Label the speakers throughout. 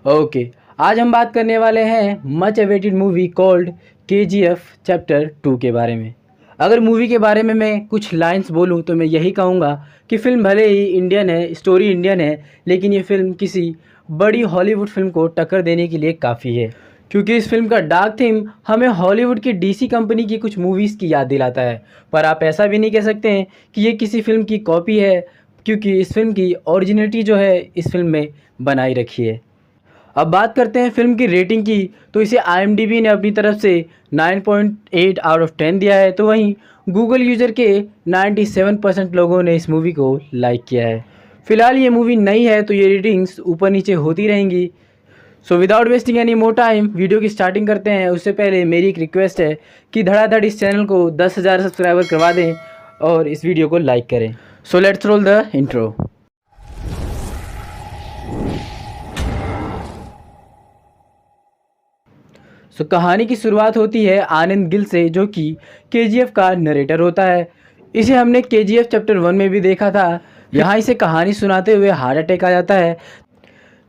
Speaker 1: Okay, आज हम बात करने वाले हैं much awaited movie called KGF chapter 2 के बारे में। अगर मूवी के बारे में मैं कुछ लाइंस बोलूं तो मैं यही कहूँगा कि फ़िल्म भले ही इंडियन है, स्टोरी इंडियन है, लेकिन ये फ़िल्म किसी बड़ी हॉलीवुड फ़िल्म को टक्कर देने के लिए काफ़ी है। क्योंकि इस फिल्म का डार्क थीम हमें हॉलीवुड की डीसी कंपनी की कुछ मूवीज़ की याद दिलाता है। पर आप ऐसा भी नहीं कह सकते हैं कि ये किसी फ़िल्म की कॉपी है, क्योंकि इस फिल्म की ओरिजिनलिटी जो है इस फिल्म में बनाई रखी है। अब बात करते हैं फ़िल्म की रेटिंग की, तो इसे IMDb ने अपनी तरफ से 9.8 आउट ऑफ 10 दिया है, तो वहीं गूगल यूज़र के 97% लोगों ने इस मूवी को लाइक किया है। फ़िलहाल ये मूवी नई है तो ये रेटिंग्स ऊपर नीचे होती रहेंगी। So without wasting any more time video की स्टार्टिंग करते हैं। उससे पहले मेरी एक रिक्वेस्ट है कि धड़ाधड़ इस चैनल को 10,000 सब्सक्राइबर करवा दें और इस वीडियो को लाइक करें। So let's roll the intro. कहानी की शुरुआत होती है आनंद गिल से, जो कि KGF का नरेटर होता है। इसे हमने KGF चैप्टर 1 में भी देखा था। यहाँ इसे कहानी सुनाते हुए हार्ट अटैक आ जाता है,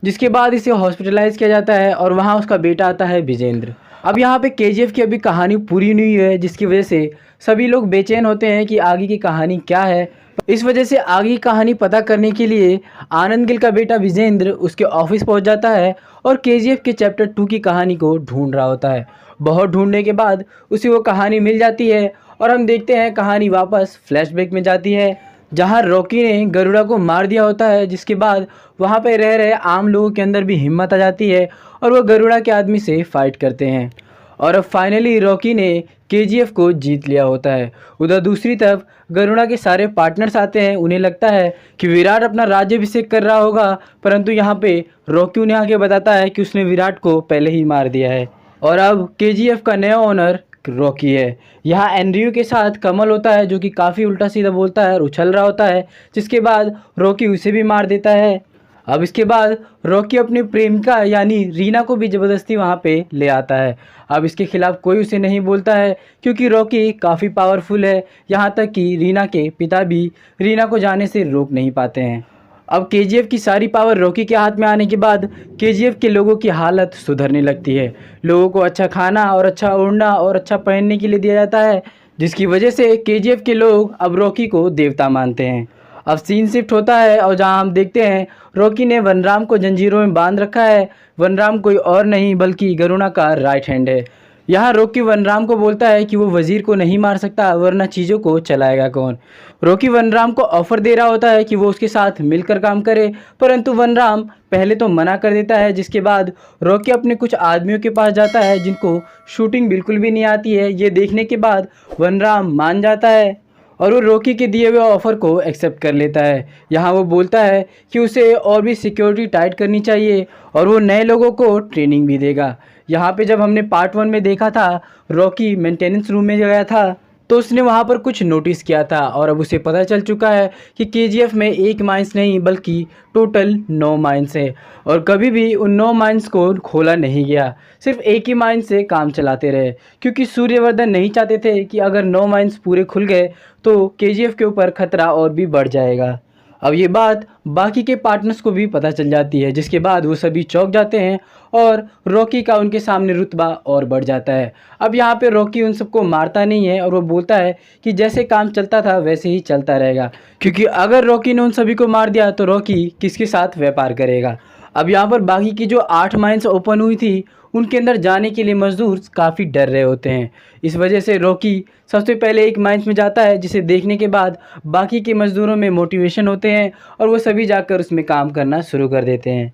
Speaker 1: जिसके बाद इसे हॉस्पिटलाइज किया जाता है और वहाँ उसका बेटा आता है विजेंद्र। अब यहाँ पे KGF की अभी कहानी पूरी नहीं हुई है, जिसकी वजह से सभी लोग बेचैन होते हैं कि आगे की कहानी क्या है। इस वजह से आगे की कहानी पता करने के लिए आनंद गिल का बेटा विजेंद्र उसके ऑफिस पहुंच जाता है और KGF के चैप्टर 2 की कहानी को ढूंढ रहा होता है। बहुत ढूंढने के बाद उसे वो कहानी मिल जाती है और हम देखते हैं कहानी वापस फ्लैशबैक में जाती है, जहां रॉकी ने गरुड़ा को मार दिया होता है। जिसके बाद वहां पे रह रहे आम लोगों के अंदर भी हिम्मत आ जाती है और वो गरुड़ा के आदमी से फाइट करते हैं और अब फाइनली रॉकी ने KGF को जीत लिया होता है। उधर दूसरी तरफ गरुड़ा के सारे पार्टनर्स आते हैं। उन्हें लगता है कि विराट अपना राज्याभिषेक कर रहा होगा, परंतु यहाँ पे रॉकी उन्हें आके बताता है कि उसने विराट को पहले ही मार दिया है और अब KGF का नया ओनर रॉकी है। यहाँ एंड्रयू के साथ कमल होता है, जो कि काफ़ी उल्टा सीधा बोलता है और उछल रहा होता है, जिसके बाद रॉकी उसे भी मार देता है। अब इसके बाद रॉकी अपनी प्रेमिका यानी रीना को भी ज़बरदस्ती वहाँ पे ले आता है। अब इसके खिलाफ़ कोई उसे नहीं बोलता है, क्योंकि रॉकी काफ़ी पावरफुल है। यहाँ तक कि रीना के पिता भी रीना को जाने से रोक नहीं पाते हैं। अब KGF की सारी पावर रॉकी के हाथ में आने के बाद KGF के लोगों की हालत सुधरने लगती है। लोगों को अच्छा खाना और अच्छा ओढ़ना और अच्छा पहनने के लिए दिया जाता है, जिसकी वजह से KGF के लोग अब रॉकी को देवता मानते हैं। अब सीन शिफ्ट होता है और जहां हम देखते हैं रॉकी ने वनराम को जंजीरों में बांध रखा है। वनराम कोई और नहीं बल्कि गरुड़ा का राइट हैंड है। यहाँ रॉकी वनराम को बोलता है कि वो वजीर को नहीं मार सकता, वरना चीज़ों को चलाएगा कौन। रॉकी वनराम को ऑफर दे रहा होता है कि वो उसके साथ मिलकर काम करे, परंतु वनराम पहले तो मना कर देता है। जिसके बाद रॉकी अपने कुछ आदमियों के पास जाता है जिनको शूटिंग बिल्कुल भी नहीं आती है। ये देखने के बाद वनराम मान जाता है और वो रॉकी के दिए हुए ऑफ़र को एक्सेप्ट कर लेता है। यहाँ वो बोलता है कि उसे और भी सिक्योरिटी टाइट करनी चाहिए और वो नए लोगों को ट्रेनिंग भी देगा। यहाँ पे जब हमने पार्ट 1 में देखा था, रॉकी मेंटेनेंस रूम में गया था तो उसने वहाँ पर कुछ नोटिस किया था और अब उसे पता चल चुका है कि KGF में एक माइंस नहीं बल्कि टोटल 9 माइंस है और कभी भी उन 9 माइंस को खोला नहीं गया। सिर्फ एक ही माइंस से काम चलाते रहे, क्योंकि सूर्यवर्धन नहीं चाहते थे कि अगर 9 माइंस पूरे खुल गए तो KGF के ऊपर खतरा और भी बढ़ जाएगा। अब ये बात बाकी के पार्टनर्स को भी पता चल जाती है, जिसके बाद वो सभी चौंक जाते हैं और रॉकी का उनके सामने रुतबा और बढ़ जाता है। अब यहाँ पे रॉकी उन सबको मारता नहीं है और वो बोलता है कि जैसे काम चलता था वैसे ही चलता रहेगा, क्योंकि अगर रॉकी ने उन सभी को मार दिया तो रॉकी किसके साथ व्यापार करेगा। अब यहाँ पर बाकी की जो 8 माइंस ओपन हुई थी उनके अंदर जाने के लिए मजदूर काफ़ी डर रहे होते हैं। इस वजह से रॉकी सबसे पहले एक माइंस में जाता है, जिसे देखने के बाद बाकी के मजदूरों में मोटिवेशन होते हैं और वो सभी जाकर उसमें काम करना शुरू कर देते हैं।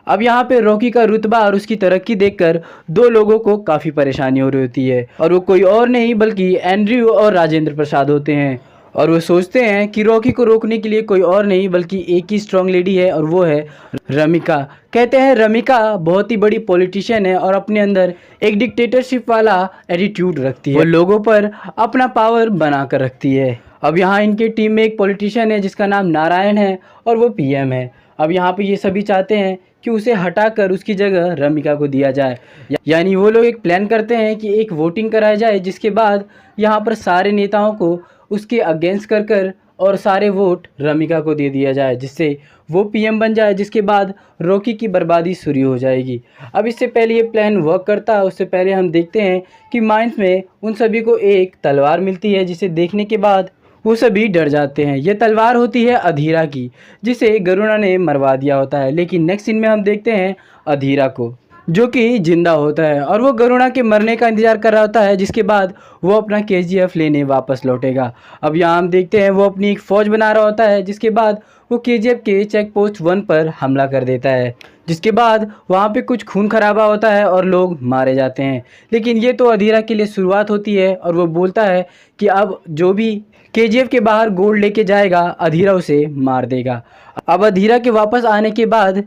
Speaker 1: अब यहाँ पे रॉकी का रुतबा और उसकी तरक्की देखकर 2 लोगों को काफ़ी परेशानी हो रही होती है और वो कोई और नहीं बल्कि एंड्रयू और राजेंद्र प्रसाद होते हैं। और वो सोचते हैं कि रॉकी को रोकने के लिए कोई और नहीं बल्कि एक ही स्ट्रॉन्ग लेडी है और वो है रमिका। कहते हैं रमिका बहुत ही बड़ी पॉलिटिशियन है और अपने अंदर एक डिक्टेटरशिप वाला एटीट्यूड रखती है। वो लोगों पर अपना पावर बना कर रखती है। अब यहाँ इनके टीम में एक पॉलिटिशियन है जिसका नाम नारायण है और वो PM है। अब यहाँ पे ये सभी चाहते हैं कि उसे हटाकर उसकी जगह रमिका को दिया जाए। यानी वो लोग एक प्लान करते हैं कि एक वोटिंग कराया जाए, जिसके बाद यहाँ पर सारे नेताओं को उसके अगेंस्ट कर और सारे वोट रमिका को दे दिया जाए, जिससे वो पीएम बन जाए, जिसके बाद रॉकी की बर्बादी शुरू हो जाएगी। अब इससे पहले ये प्लान वर्क करता है, उससे पहले हम देखते हैं कि माइंस में उन सभी को एक तलवार मिलती है, जिसे देखने के बाद वो सभी डर जाते हैं। ये तलवार होती है अधीरा की, जिसे गरुणा ने मरवा दिया होता है। लेकिन नेक्स्ट सीन में हम देखते हैं अधीरा को, जो कि जिंदा होता है और वो गरुणा के मरने का इंतजार कर रहा होता है, जिसके बाद वो अपना केजीएफ लेने वापस लौटेगा। अब यहाँ हम देखते हैं वो अपनी एक फ़ौज बना रहा होता है, जिसके बाद वो केजीएफ के चेक पोस्ट 1 पर हमला कर देता है, जिसके बाद वहाँ पे कुछ खून खराबा होता है और लोग मारे जाते हैं। लेकिन ये तो अधीरा के लिए शुरुआत होती है और वो बोलता है कि अब जो भी केजीएफ के बाहर गोल्ड लेके जाएगा, अधीरा उसे मार देगा। अब अधीरा के वापस आने के बाद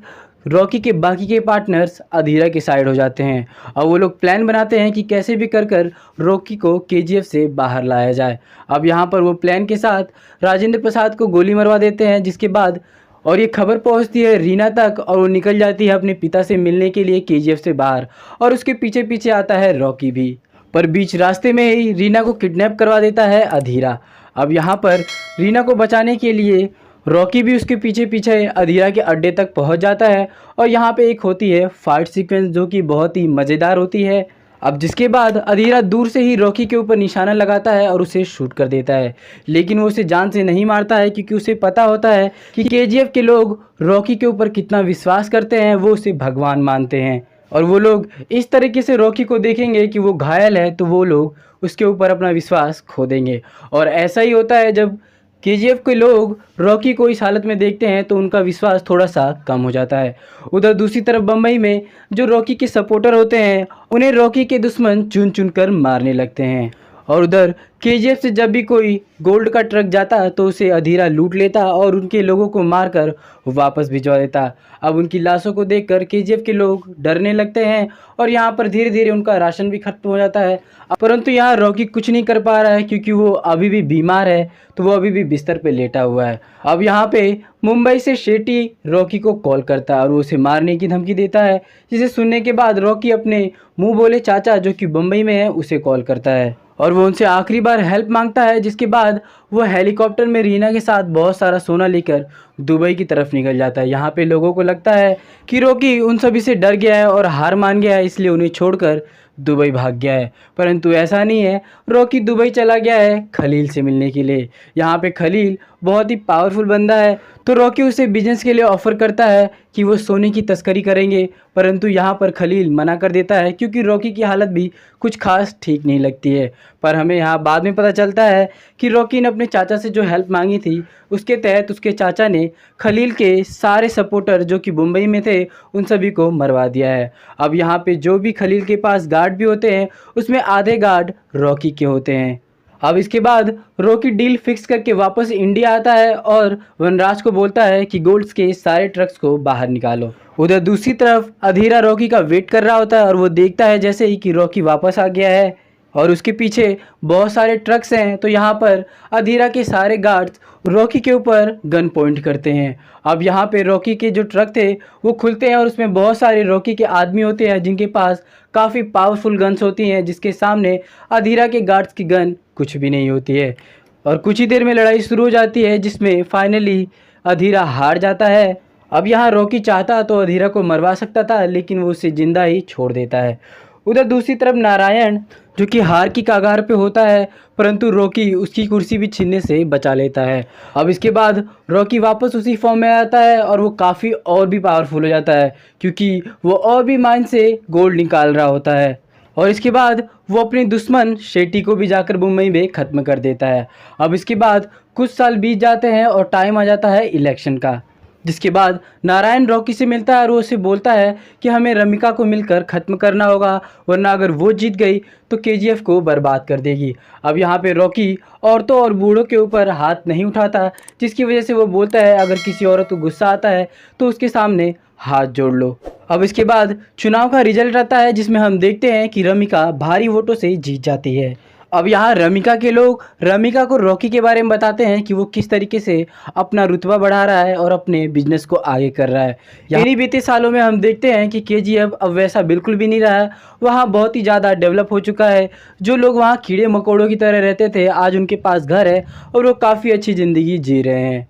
Speaker 1: रॉकी के बाकी के पार्टनर्स अधीरा के साइड हो जाते हैं और वो लोग प्लान बनाते हैं कि कैसे भी कर रॉकी को केजीएफ से बाहर लाया जाए। अब यहाँ पर वो प्लान के साथ राजेंद्र प्रसाद को गोली मरवा देते हैं, जिसके बाद और ये खबर पहुंचती है रीना तक और वो निकल जाती है अपने पिता से मिलने के लिए केजीएफ से बाहर, और उसके पीछे पीछे आता है रॉकी भी। पर बीच रास्ते में ही रीना को किडनैप करवा देता है अधीरा। अब यहाँ पर रीना को बचाने के लिए रॉकी भी उसके पीछे पीछे अधीरा के अड्डे तक पहुंच जाता है और यहाँ पे एक होती है फाइट सीक्वेंस, जो कि बहुत ही मज़ेदार होती है। अब जिसके बाद अधीरा दूर से ही रॉकी के ऊपर निशाना लगाता है और उसे शूट कर देता है, लेकिन वो उसे जान से नहीं मारता है, क्योंकि उसे पता होता है कि केजीएफ के लोग रॉकी के ऊपर कितना विश्वास करते हैं, वो उसे भगवान मानते हैं। और वो लोग इस तरीके से रॉकी को देखेंगे कि वो घायल है, तो वो लोग उसके ऊपर अपना विश्वास खो देंगे। और ऐसा ही होता है, जब केजीएफ के लोग रॉकी को इस हालत में देखते हैं तो उनका विश्वास थोड़ा सा कम हो जाता है। उधर दूसरी तरफ बम्बई में जो रॉकी के सपोर्टर होते हैं, उन्हें रॉकी के दुश्मन चुन चुन कर मारने लगते हैं। और उधर केजीएफ से जब भी कोई गोल्ड का ट्रक जाता तो उसे अधीरा लूट लेता और उनके लोगों को मारकर वापस भिजवा देता। अब उनकी लाशों को देखकर केजीएफ के लोग डरने लगते हैं और यहाँ पर धीरे धीरे उनका राशन भी खत्म हो जाता है। परंतु यहाँ रॉकी कुछ नहीं कर पा रहा है, क्योंकि वो अभी भी बीमार है, तो वो अभी भी बिस्तर पे लेटा हुआ है। अब यहाँ पे मुंबई से शेट्टी रॉकी को कॉल करता है और वो उसे मारने की धमकी देता है, जिसे सुनने के बाद रॉकी अपने मुंह बोले चाचा, जो कि मुंबई में है, उसे कॉल करता है और वो उनसे आखिरी बार हेल्प मांगता है। जिसके बाद वो हेलीकॉप्टर में रीना के साथ बहुत सारा सोना लेकर दुबई की तरफ निकल जाता है। यहाँ पे लोगों को लगता है कि रॉकी उन सभी से डर गया है और हार मान गया है, इसलिए उन्हें छोड़कर दुबई भाग गया है। परंतु ऐसा नहीं है, रॉकी दुबई चला गया है खलील से मिलने के लिए। यहाँ पे खलील बहुत ही पावरफुल बंदा है, तो रॉकी उसे बिजनेस के लिए ऑफ़र करता है कि वो सोने की तस्करी करेंगे। परंतु यहाँ पर खलील मना कर देता है, क्योंकि रॉकी की हालत भी कुछ खास ठीक नहीं लगती है। पर हमें यहाँ बाद में पता चलता है कि रॉकी ने अपने चाचा से जो हेल्प मांगी थी, उसके तहत उसके चाचा ने खलील के सारे सपोर्टर जो कि मुंबई में थे, उन सभी को मरवा दिया है। अब यहाँ पे जो भी खलील के पास गार्ड भी होते हैं, उसमें आधे गार्ड रॉकी के होते हैं। अब इसके बाद रॉकी डील फिक्स करके वापस इंडिया आता है और वनराज को बोलता है कि गोल्ड्स के सारे ट्रक्स को बाहर निकालो। उधर दूसरी तरफ अधीरा रॉकी का वेट कर रहा होता है और वो देखता है जैसे ही कि रॉकी वापस आ गया है और उसके पीछे बहुत सारे ट्रक्स हैं, तो यहाँ पर अधीरा के सारे गार्ड्स रॉकी के ऊपर गन पॉइंट करते हैं। अब यहाँ पे रॉकी के जो ट्रक थे वो खुलते हैं और उसमें बहुत सारे रॉकी के आदमी होते हैं, जिनके पास काफ़ी पावरफुल गन्स होती हैं, जिसके सामने अधीरा के गार्ड्स की गन कुछ भी नहीं होती है। और कुछ ही देर में लड़ाई शुरू हो जाती है, जिसमें फाइनली अधीरा हार जाता है। अब यहाँ रॉकी चाहता तो अधीरा को मरवा सकता था, लेकिन वो उसे जिंदा ही छोड़ देता है। उधर दूसरी तरफ नारायण जो कि हार की कगार पे होता है, परंतु रॉकी उसकी कुर्सी भी छीनने से बचा लेता है। अब इसके बाद रॉकी वापस उसी फॉर्म में आता है और वो काफ़ी और भी पावरफुल हो जाता है, क्योंकि वो और भी माइन से गोल्ड निकाल रहा होता है। और इसके बाद वो अपने दुश्मन शेट्टी को भी जाकर मुंबई में ख़त्म कर देता है। अब इसके बाद कुछ साल बीत जाते हैं और टाइम आ जाता है इलेक्शन का, जिसके बाद नारायण रॉकी से मिलता है और वो उसे बोलता है कि हमें रमिका को मिलकर ख़त्म करना होगा, वरना अगर वो जीत गई तो केजीएफ को बर्बाद कर देगी। अब यहाँ पे रॉकी औरतों और बूढ़ों के ऊपर हाथ नहीं उठाता, जिसकी वजह से वो बोलता है अगर किसी औरत को गुस्सा आता है तो उसके सामने हाथ जोड़ लो। अब इसके बाद चुनाव का रिजल्ट आता है, जिसमें हम देखते हैं कि रमिका भारी वोटों से जीत जाती है। अब यहाँ रमिका के लोग रमिका को रॉकी के बारे में बताते हैं कि वो किस तरीके से अपना रुतबा बढ़ा रहा है और अपने बिजनेस को आगे कर रहा है। इन्हीं बीते सालों में हम देखते हैं कि केजीएफ अब वैसा बिल्कुल भी नहीं रहा है, वहाँ बहुत ही ज़्यादा डेवलप हो चुका है। जो लोग वहाँ कीड़े मकोड़ों की तरह रहते थे, आज उनके पास घर है और वो काफ़ी अच्छी ज़िंदगी जी रहे हैं।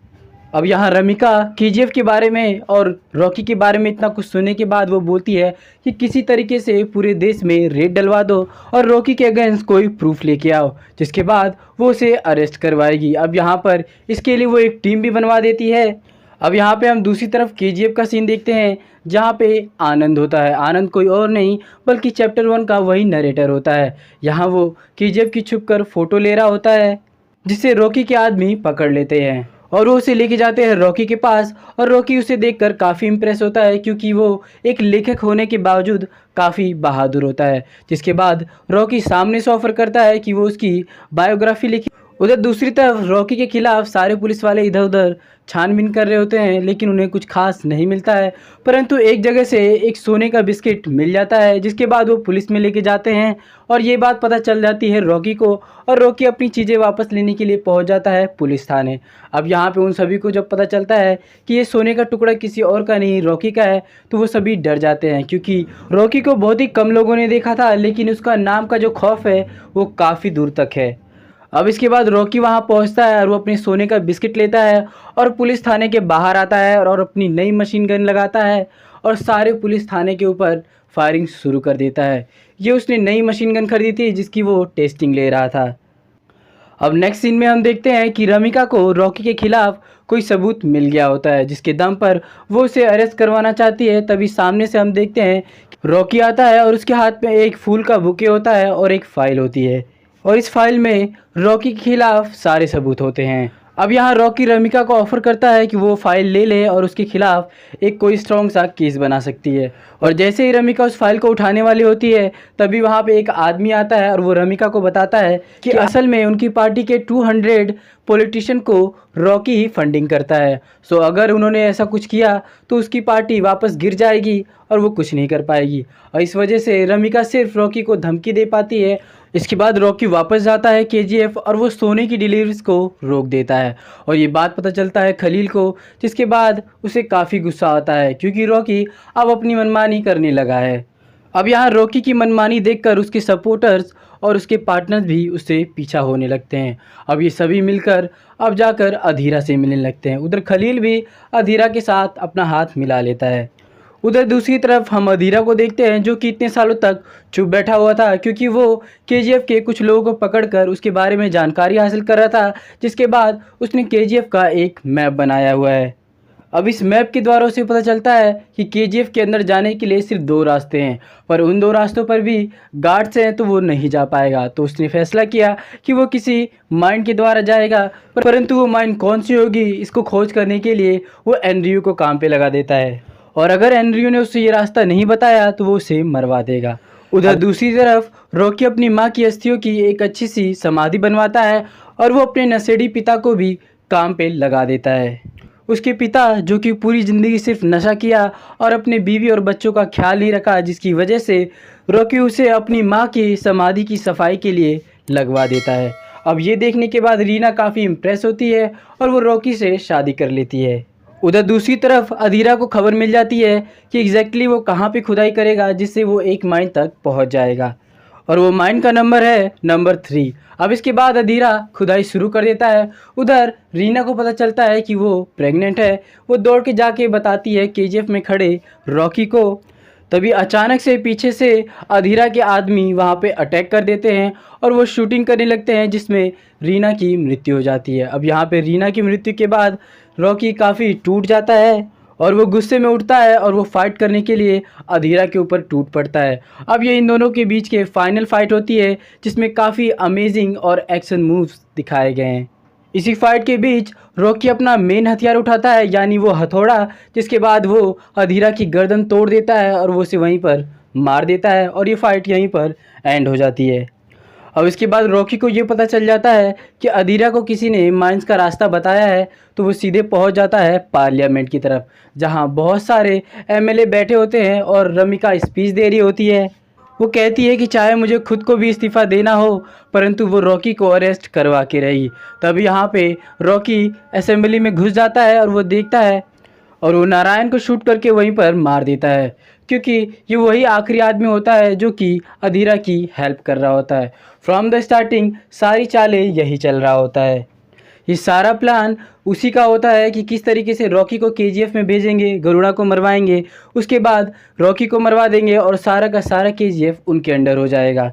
Speaker 1: अब यहाँ रमिका केजीएफ के बारे में और रॉकी के बारे में इतना कुछ सुनने के बाद वो बोलती है कि किसी तरीके से पूरे देश में रेड डलवा दो और रॉकी के अगेंस्ट कोई प्रूफ लेके आओ, जिसके बाद वो उसे अरेस्ट करवाएगी। अब यहाँ पर इसके लिए वो एक टीम भी बनवा देती है। अब यहाँ पे हम दूसरी तरफ केजीएफ का सीन देखते हैं, जहाँ पे आनंद होता है। आनंद कोई और नहीं बल्कि चैप्टर 1 का वही नरेटर होता है। यहाँ वो केजीएफ की छुप कर फ़ोटो ले रहा होता है, जिसे रॉकी के आदमी पकड़ लेते हैं और वो उसे लेके जाते हैं रॉकी के पास। और रॉकी उसे देखकर काफ़ी इम्प्रेस होता है, क्योंकि वो एक लेखक होने के बावजूद काफ़ी बहादुर होता है। जिसके बाद रॉकी सामने से ऑफर करता है कि वो उसकी बायोग्राफी लिखे। उधर दूसरी तरफ रॉकी के खिलाफ सारे पुलिस वाले इधर उधर छानबीन कर रहे होते हैं, लेकिन उन्हें कुछ खास नहीं मिलता है। परंतु एक जगह से एक सोने का बिस्किट मिल जाता है, जिसके बाद वो पुलिस में लेके जाते हैं और ये बात पता चल जाती है रॉकी को, और रॉकी अपनी चीज़ें वापस लेने के लिए पहुंच जाता है पुलिस थाने। अब यहाँ पे उन सभी को जब पता चलता है कि ये सोने का टुकड़ा किसी और का नहीं रॉकी का है, तो वो सभी डर जाते हैं, क्योंकि रॉकी को बहुत ही कम लोगों ने देखा था, लेकिन उसका नाम का जो खौफ है वो काफ़ी दूर तक है। अब इसके बाद रॉकी वहाँ पहुँचता है और वो अपने सोने का बिस्किट लेता है और पुलिस थाने के बाहर आता है और अपनी नई मशीन गन लगाता है और सारे पुलिस थाने के ऊपर फायरिंग शुरू कर देता है। ये उसने नई मशीन गन खरीदी थी, जिसकी वो टेस्टिंग ले रहा था। अब नेक्स्ट सीन में हम देखते हैं कि रमिका को रॉकी के खिलाफ कोई सबूत मिल गया होता है, जिसके दम पर वो उसे अरेस्ट करवाना चाहती है। तभी सामने से हम देखते हैं रॉकी आता है और उसके हाथ में एक फूल का बुके होता है और एक फाइल होती है, और इस फाइल में रॉकी के खिलाफ सारे सबूत होते हैं। अब यहाँ रॉकी रमिका को ऑफर करता है कि वो फाइल ले ले और उसके खिलाफ एक कोई स्ट्रॉन्ग सा केस बना सकती है। और जैसे ही रमिका उस फाइल को उठाने वाली होती है, तभी वहाँ पे एक आदमी आता है और वो रमिका को बताता है कि असल में उनकी पार्टी के 200 पॉलिटिशियन को रॉकी ही फंडिंग करता है। सो अगर उन्होंने ऐसा कुछ किया तो उसकी पार्टी वापस गिर जाएगी और वो कुछ नहीं कर पाएगी। और इस वजह से रमिका सिर्फ रॉकी को धमकी दे पाती है। इसके बाद रॉकी वापस जाता है केजीएफ और वो सोने की डिलीवरीज को रोक देता है, और ये बात पता चलता है खलील को, जिसके बाद उसे काफ़ी गुस्सा आता है, क्योंकि रॉकी अब अपनी मनमानी करने लगा है। अब यहाँ रॉकी की मनमानी देखकर उसके सपोर्टर्स और उसके पार्टनर्स भी उससे पीछा होने लगते हैं। अब ये सभी मिलकर अब जाकर अधीरा से मिलने लगते हैं। उधर खलील भी अधीरा के साथ अपना हाथ मिला लेता है। उधर दूसरी तरफ हम अधीरा को देखते हैं, जो कि इतने सालों तक चुप बैठा हुआ था, क्योंकि वो केजीएफ के कुछ लोगों को पकड़कर उसके बारे में जानकारी हासिल कर रहा था, जिसके बाद उसने केजीएफ का एक मैप बनाया हुआ है। अब इस मैप के द्वारा उसे पता चलता है कि केजीएफ के अंदर जाने के लिए सिर्फ 2 रास्ते हैं, पर उन 2 रास्तों पर भी गार्ड्स हैं, तो वो नहीं जा पाएगा। तो उसने फैसला किया कि वो किसी माइन के द्वारा जाएगा, परंतु वो माइन कौन सी होगी, इसको खोज करने के लिए वो एंड्रयू को काम पे लगा देता है, और अगर एंड्रयू ने उसे ये रास्ता नहीं बताया तो वो उसे मरवा देगा। उधर दूसरी तरफ रॉकी अपनी माँ की अस्थियों की एक अच्छी सी समाधि बनवाता है और वो अपने नशेड़ी पिता को भी काम पे लगा देता है। उसके पिता, जो कि पूरी ज़िंदगी सिर्फ नशा किया और अपने बीवी और बच्चों का ख्याल नहीं रखा, जिसकी वजह से रॉकी उसे अपनी माँ की समाधि की सफाई के लिए लगवा देता है। अब ये देखने के बाद रीना काफ़ी इम्प्रेस होती है और वो रॉकी से शादी कर लेती है। उधर दूसरी तरफ अधीरा को खबर मिल जाती है कि एग्जैक्टली वो कहाँ पे खुदाई करेगा, जिससे वो एक माइन तक पहुँच जाएगा, और वो माइन का नंबर है नंबर 3। अब इसके बाद अधीरा खुदाई शुरू कर देता है। उधर रीना को पता चलता है कि वो प्रेग्नेंट है। वो दौड़ के जाके बताती है केजीएफ में खड़े रॉकी को। तभी अचानक से पीछे से अधीरा के आदमी वहाँ पे अटैक कर देते हैं और वो शूटिंग करने लगते हैं, जिसमें रीना की मृत्यु हो जाती है। अब यहाँ पे रीना की मृत्यु के बाद रॉकी काफ़ी टूट जाता है और वो गुस्से में उठता है और वो फाइट करने के लिए अधीरा के ऊपर टूट पड़ता है। अब ये इन दोनों के बीच के फाइनल फाइट होती है, जिसमें काफ़ी अमेजिंग और एक्शन मूव्स दिखाए गए हैं। इसी फाइट के बीच रॉकी अपना मेन हथियार उठाता है, यानी वो हथौड़ा, जिसके बाद वो अधीरा की गर्दन तोड़ देता है और वो उसे वहीं पर मार देता है, और ये फाइट यहीं पर एंड हो जाती है। अब इसके बाद रॉकी को ये पता चल जाता है कि अधीरा को किसी ने माइंस का रास्ता बताया है, तो वो सीधे पहुंच जाता है पार्लियामेंट की तरफ, जहां बहुत सारे एमएलए बैठे होते हैं और रमिका स्पीच दे रही होती है। वो कहती है कि चाहे मुझे खुद को भी इस्तीफ़ा देना हो, परंतु वो रॉकी को अरेस्ट करवा के रही। तब यहाँ पे रॉकी असेंबली में घुस जाता है और वो देखता है और वो नारायण को शूट करके वहीं पर मार देता है, क्योंकि ये वही आखिरी आदमी होता है जो कि अधीरा की हेल्प कर रहा होता है। फ्रॉम द स्टार्टिंग सारी चालें यही चल रहा होता है। ये सारा प्लान उसी का होता है कि किस तरीके से रॉकी को केजीएफ में भेजेंगे, गरुड़ा को मरवाएंगे, उसके बाद रॉकी को मरवा देंगे और सारा का सारा केजीएफ उनके अंडर हो जाएगा।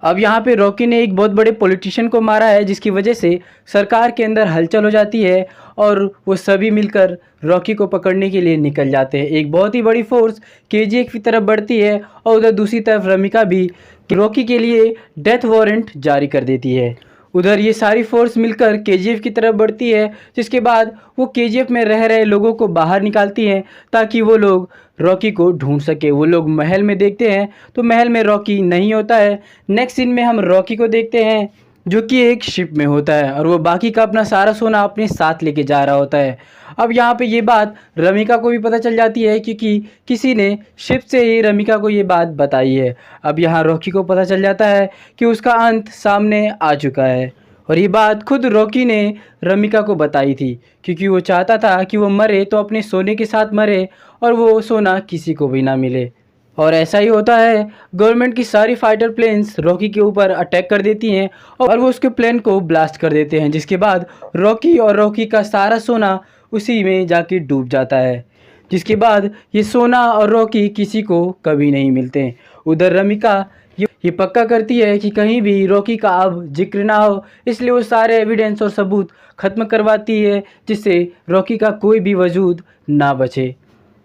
Speaker 1: अब यहाँ पे रॉकी ने एक बहुत बड़े पॉलिटिशियन को मारा है, जिसकी वजह से सरकार के अंदर हलचल हो जाती है और वो सभी मिलकर रॉकी को पकड़ने के लिए निकल जाते हैं। एक बहुत ही बड़ी फोर्स केजीएफ की तरफ बढ़ती है और उधर दूसरी तरफ रमिका भी रॉकी के लिए डेथ वारंट जारी कर देती है। उधर ये सारी फोर्स मिलकर केजीएफ की तरफ बढ़ती है, जिसके बाद वो केजीएफ में रह रहे लोगों को बाहर निकालती हैं ताकि वो लोग रॉकी को ढूंढ सके। वो लोग महल में देखते हैं तो महल में रॉकी नहीं होता है। नेक्स्ट सीन में हम रॉकी को देखते हैं जो कि एक शिप में होता है और वो बाकी का अपना सारा सोना अपने साथ लेके जा रहा होता है। अब यहाँ पे ये बात रमिका को भी पता चल जाती है, क्योंकि किसी ने शिप से ही रमिका को ये बात बताई है। अब यहाँ रॉकी को पता चल जाता है कि उसका अंत सामने आ चुका है और ये बात खुद रॉकी ने रमिका को बताई थी, क्योंकि वो चाहता था कि वो मरे तो अपने सोने के साथ मरे और वो सोना किसी को भी ना मिले। और ऐसा ही होता है। गवर्नमेंट की सारी फाइटर प्लेन्स रॉकी के ऊपर अटैक कर देती हैं और वो उसके प्लेन को ब्लास्ट कर देते हैं, जिसके बाद रॉकी और रॉकी का सारा सोना उसी में जाके डूब जाता है। जिसके बाद ये सोना और रॉकी किसी को कभी नहीं मिलते। उधर रमिका ये पक्का करती है कि कहीं भी रॉकी का अब जिक्र ना हो, इसलिए वो सारे एविडेंस और सबूत ख़त्म करवाती है, जिससे रॉकी का कोई भी वजूद ना बचे।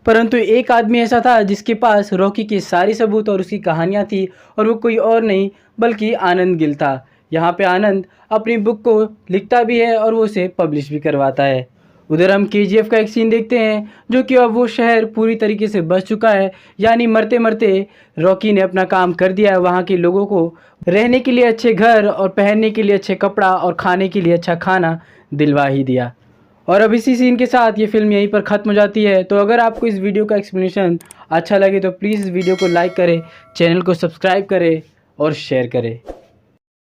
Speaker 1: परंतु एक आदमी ऐसा था जिसके पास रॉकी की सारी सबूत और उसकी कहानियाँ थी, और वो कोई और नहीं बल्कि आनंद गिल था। यहाँ पे आनंद अपनी बुक को लिखता भी है और वो उसे पब्लिश भी करवाता है। उधर हम केजीएफ का एक सीन देखते हैं जो कि अब वो शहर पूरी तरीके से बस चुका है, यानी मरते मरते रॉकी ने अपना काम कर दिया है। वहाँ के लोगों को रहने के लिए अच्छे घर और पहनने के लिए अच्छे कपड़ा और खाने के लिए अच्छा खाना दिलवा ही दिया। और अब इसी सीन के साथ ये फिल्म यहीं पर ख़त्म हो जाती है। तो अगर आपको इस वीडियो का एक्सप्लेनेशन अच्छा लगे तो प्लीज़ इस वीडियो को लाइक करें, चैनल को सब्सक्राइब करें और शेयर करें।